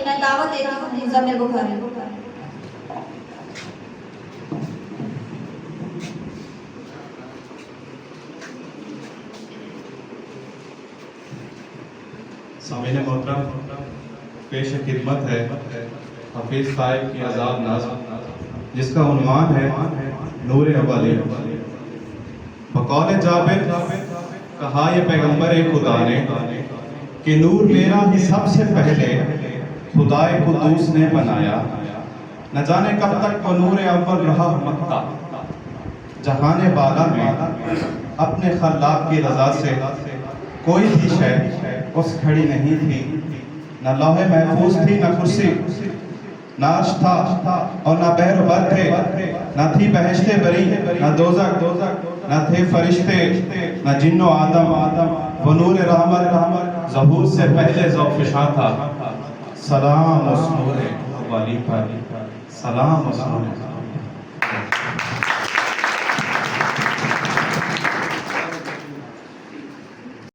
میں دعوت دیتی ہوں مزمل بخاری۔ سامعین محترم، پیش خدمت ہے حفیظ صاحب کی عذاب نظم، جس کا عنوان ہے نور اولی۔ بقول جابر کہا یہ پیغمبر خدا نے کہ نور میرا ہی سب سے پہلے خدائے قدوس نے بنایا، نہ جانے کب تک وہ نور اول رہا مکہ، جہان بالا میں اپنے خلاق کی رضا سے کوئی بھی شے اس کھڑی نہیں تھی، نہ لوح محفوظ تھی، نہ کرسی، نہ عرش تھا اور نہ بحر و بر تھے، نہ تھی بہشت بری، نہ دوزخ، نہ تھے فرشتے، نہ جن و آدم، وہ نور رحمت ظہور سے پہلے ذوق فشاں تھا۔ سلام اس نور والی پر، سلام اس نور